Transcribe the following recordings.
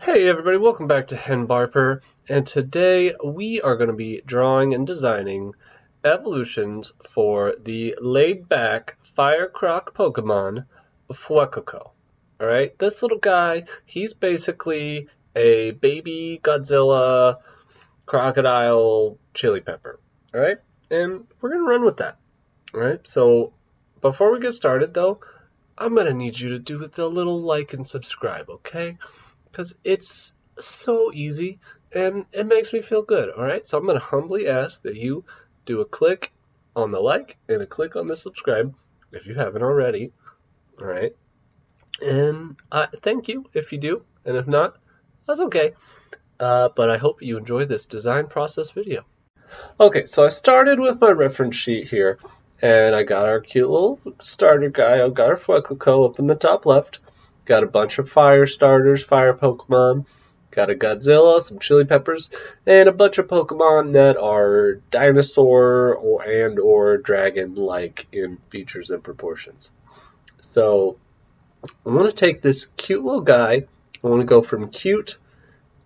Hey everybody, welcome back to Henbarper, and today we are going to be drawing and designing evolutions for the laid-back fire croc Pokemon, Fuecoco. Alright, this little guy, he's basically a baby Godzilla crocodile chili pepper. Alright, and we're going to run with that. Alright, so before we get started though, I'm going to need you to do the little like and subscribe, okay? Because it's so easy and it makes me feel good. All right, so I'm going to humbly ask that you do a click on the like and a click on the subscribe if you haven't already. All right, and thank you if you do, and if not, that's okay. But I hope you enjoy this design process video. Okay, so I started with my reference sheet here, and I got our cute little starter guy. I got our Fuecoco up in the top left. Got a bunch of fire starters, fire Pokemon. Got a Godzilla, some chili peppers, and a bunch of Pokemon that are dinosaur or dragon-like in features and proportions. So I want to take this cute little guy. I want to go from cute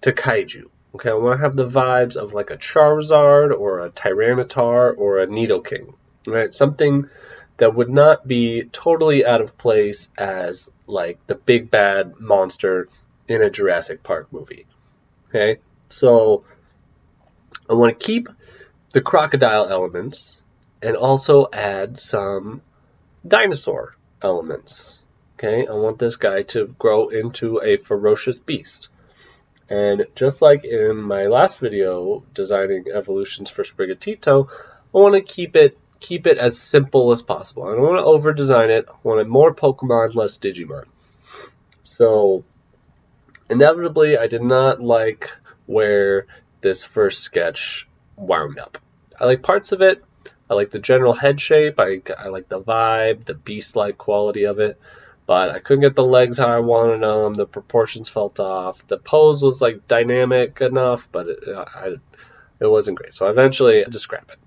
to kaiju. Okay, I want to have the vibes of like a Charizard or a Tyranitar or a Nidoking. Right, something that would not be totally out of place as like the big bad monster in a Jurassic Park movie. Okay, so I want to keep the crocodile elements and also add some dinosaur elements. Okay, I want this guy to grow into a ferocious beast. And just like in my last video designing evolutions for Sprigatito, I want to keep it as simple as possible. I don't want to over design it. I want more Pokemon, less Digimon. So inevitably I did not like where this first sketch wound up. I like parts of it. I like the general head shape. I like the vibe, the beast-like quality of it. But I couldn't get the legs how I wanted them. The proportions felt off. The pose was like dynamic enough, but it wasn't great. So eventually I had to scrap it.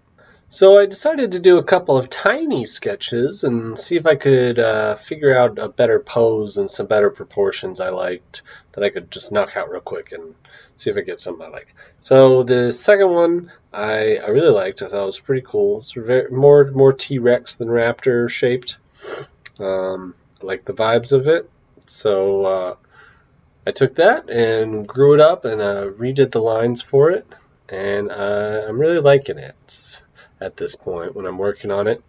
So I decided to do a couple of tiny sketches and see if I could figure out a better pose and some better proportions I liked that I could just knock out real quick and see if I get something I like. So the second one I really liked. I thought it was pretty cool. It's more T-Rex than Raptor shaped. I like the vibes of it. So I took that and grew it up and redid the lines for it. And I'm really liking it at this point when I'm working on it.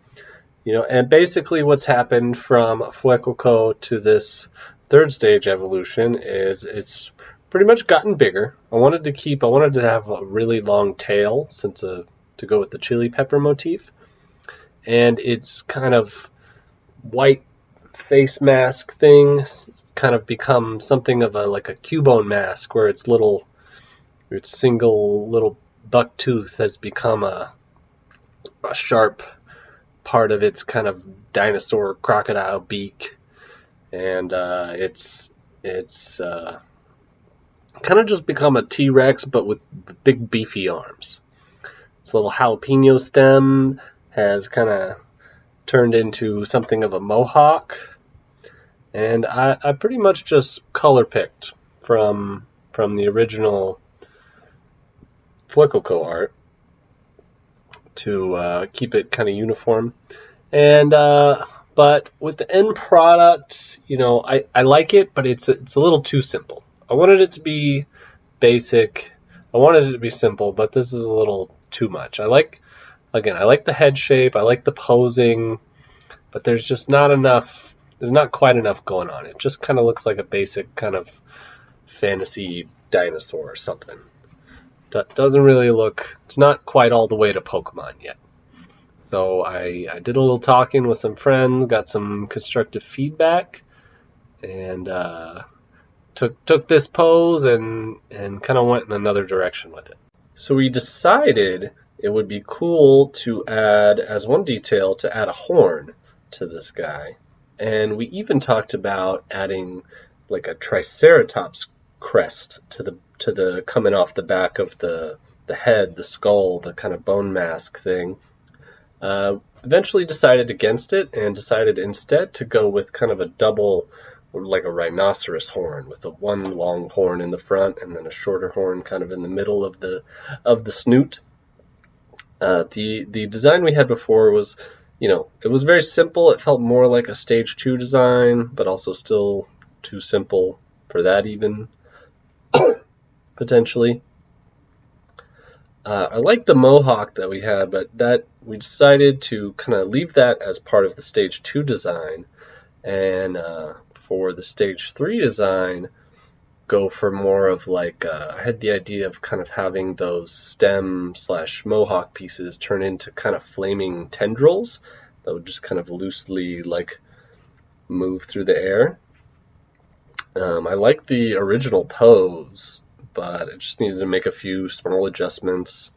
And basically what's happened from Fuecoco to this third stage evolution is it's pretty much gotten bigger. I wanted to have a really long tail to go with the chili pepper motif. And it's kind of white face mask thing kind of become something of like a Cubone mask where its single little buck tooth has become a sharp part of its kind of dinosaur crocodile beak, and it's kind of just become a T-Rex but with big beefy arms. Its little jalapeno stem has kind of turned into something of a mohawk, and I pretty much just color picked from the original Fuecoco art to keep it kind of uniform. And but with the end product, I like it, but it's a little too simple. I wanted it to be basic. I wanted it to be simple, but this is a little too much. I like the head shape. I like the posing, but there's just not enough. There's not quite enough going on. It just kind of looks like a basic kind of fantasy dinosaur or something. Doesn't really look. It's not quite all the way to Pokemon yet. So I did a little talking with some friends, got some constructive feedback, and took this pose and kind of went in another direction with it. So we decided it would be cool to add, as one detail, to add a horn to this guy. And we even talked about adding like a Triceratops crest to the coming off the back of the head, the skull, the kind of bone mask thing. Eventually decided against it and decided instead to go with kind of a double like a rhinoceros horn with a one long horn in the front and then a shorter horn kind of in the middle of the snoot. The design we had before was, it was very simple. It felt more like a stage 2 design, but also still too simple for that even, potentially. I like the mohawk that we had, but that we decided to kind of leave that as part of the stage 2 design, and for the stage 3 design, go for more of like, I had the idea of kind of having those stem / mohawk pieces turn into kind of flaming tendrils that would just kind of loosely like move through the air. I like the original pose, but I just needed to make a few small adjustments,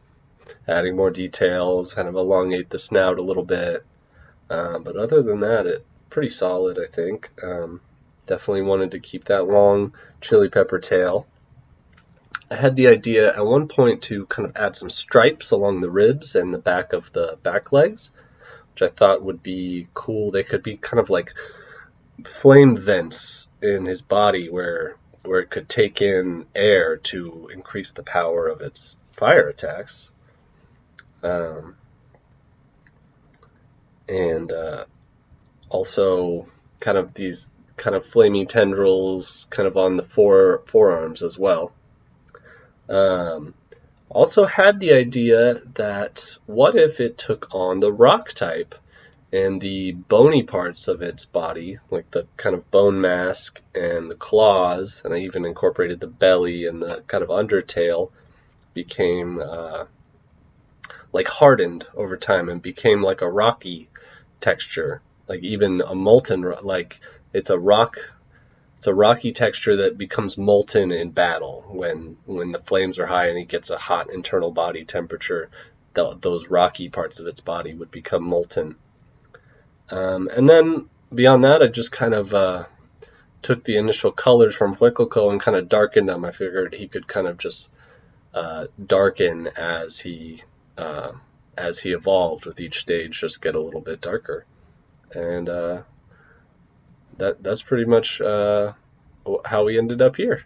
adding more details, kind of elongate the snout a little bit. But other than that, it's pretty solid, I think. Definitely wanted to keep that long chili pepper tail. I had the idea at one point to kind of add some stripes along the ribs and the back of the back legs, which I thought would be cool. They could be kind of like flame vents in his body where it could take in air to increase the power of its fire attacks. And also kind of these kind of flaming tendrils kind of on the forearms as well. Also had the idea that what if it took on the rock type and the bony parts of its body, like the kind of bone mask and the claws, and I even incorporated the belly and the kind of undertail, became like hardened over time and became like a rocky texture, like even a molten, like it's a rocky texture that becomes molten in battle when the flames are high and it gets a hot internal body temperature. Those rocky parts of its body would become molten. And then beyond that, I just kind of took the initial colors from Fuecoco and kind of darkened them. I figured he could kind of just darken as he evolved with each stage, just get a little bit darker. And that's pretty much how we ended up here.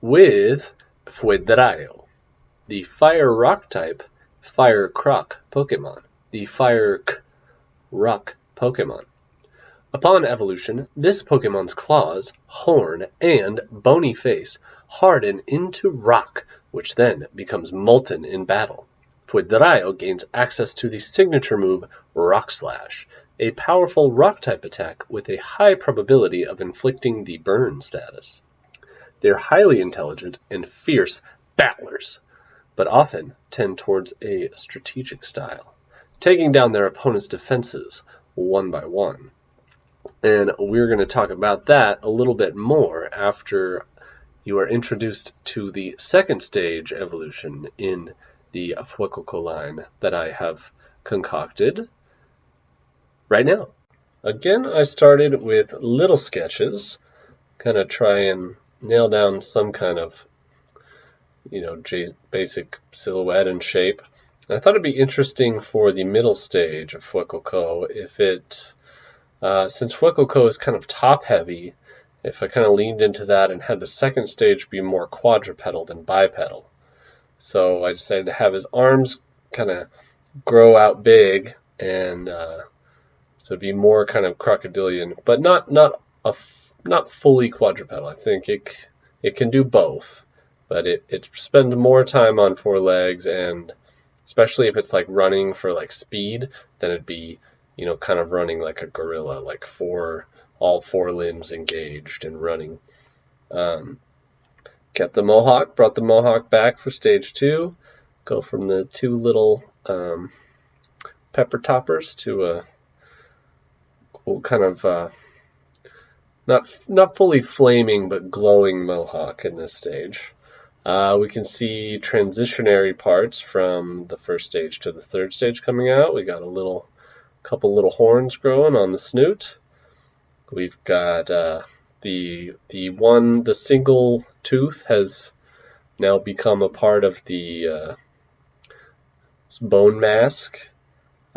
With Fuedrayo, the fire rock type, fire croc Pokemon, the fire rock Pokemon. Upon evolution, this Pokemon's claws, horn, and bony face harden into rock, which then becomes molten in battle. Fuedrayo gains access to the signature move Rock Slash, a powerful rock-type attack with a high probability of inflicting the burn status. They're highly intelligent and fierce battlers, but often tend towards a strategic style, taking down their opponent's defenses one by one. And we're going to talk about that a little bit more after you are introduced to the second stage evolution in the Fuecoco line that I have concocted right now. Again, I started with little sketches, kind of try and nail down some kind of, basic silhouette and shape. And I thought it'd be interesting for the middle stage of Fuecoco if it, since Fuecoco is kind of top heavy, if I kind of leaned into that and had the second stage be more quadrupedal than bipedal. So I decided to have his arms kind of grow out big and so it'd be more kind of crocodilian, but not fully quadrupedal. I think it can do both, but it spends more time on four legs, and especially if it's like running for like speed, then it'd be kind of running like a gorilla, like all four limbs engaged and running. Kept the mohawk, brought the mohawk back for stage 2. Go from the two little pepper toppers to a cool kind of not fully flaming but glowing mohawk in this stage. We can see transitionary parts from the first stage to the third stage coming out. We got a couple little horns growing on the snoot. We've got the single tooth has now become a part of the bone mask.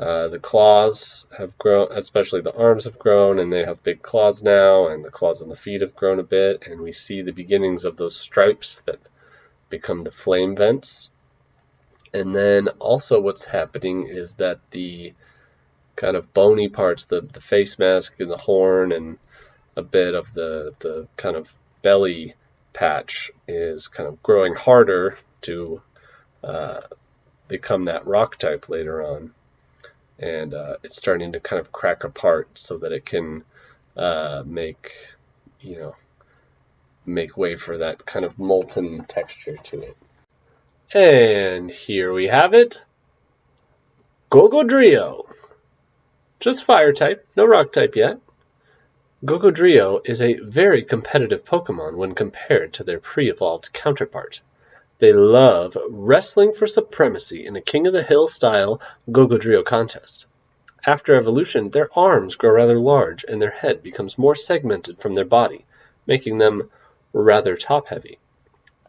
The claws have grown, especially the arms have grown, and they have big claws now, and the claws on the feet have grown a bit, and we see the beginnings of those stripes that become the flame vents. And then also what's happening is that the kind of bony parts, the face mask and the horn and a bit of the kind of belly patch is kind of growing harder to become that rock type later on. And it's starting to kind of crack apart so that it can make way for that kind of molten texture to it. And here we have it, Gogodrio. Just fire type, no rock type yet. Gogodrio is a very competitive Pokemon when compared to their pre-evolved counterpart. They love wrestling for supremacy in a King of the Hill style Gogodrio contest. After evolution, their arms grow rather large and their head becomes more segmented from their body, making them rather top-heavy.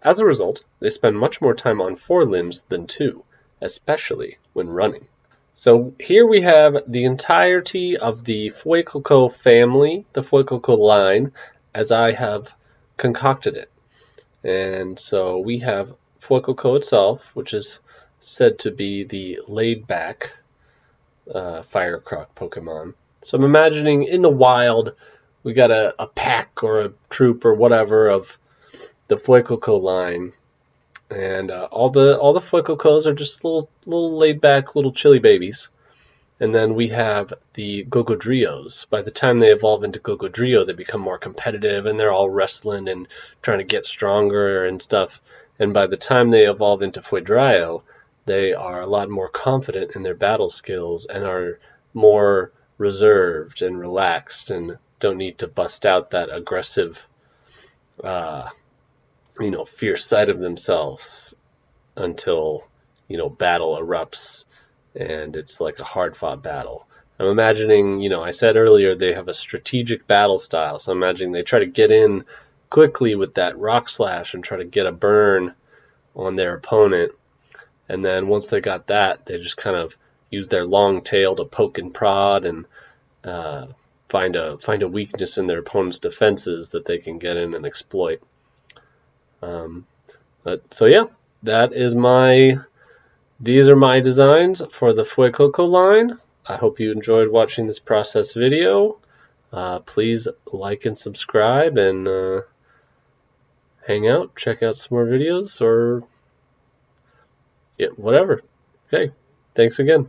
As a result, they spend much more time on 4 limbs than 2, especially when running. So here we have the entirety of the Fuecoco family, the Fuecoco line, as I have concocted it. And so we have Fuecoco itself, which is said to be the laid-back fire croc Pokemon. So I'm imagining in the wild, we got a pack or a troop or whatever of the Fuecoco line, and all the Fuecocos are just little laid back little chilly babies. And then we have the Gogodrios. By the time they evolve into Gogodrio, they become more competitive and they're all wrestling and trying to get stronger and stuff. And by the time they evolve into Fuedraio, they are a lot more confident in their battle skills and are more reserved and relaxed and don't need to bust out that aggressive fierce side of themselves until, battle erupts and it's like a hard-fought battle. I'm imagining, I said earlier they have a strategic battle style, so I'm imagining they try to get in quickly with that rock slash and try to get a burn on their opponent. And then once they got that, they just kind of use their long tail to poke and prod and find a weakness in their opponent's defenses that they can get in and exploit. These are my designs for the Fuecoco line. I hope you enjoyed watching this process video. Please like and subscribe and hang out, check out some more videos or whatever. Okay, thanks again.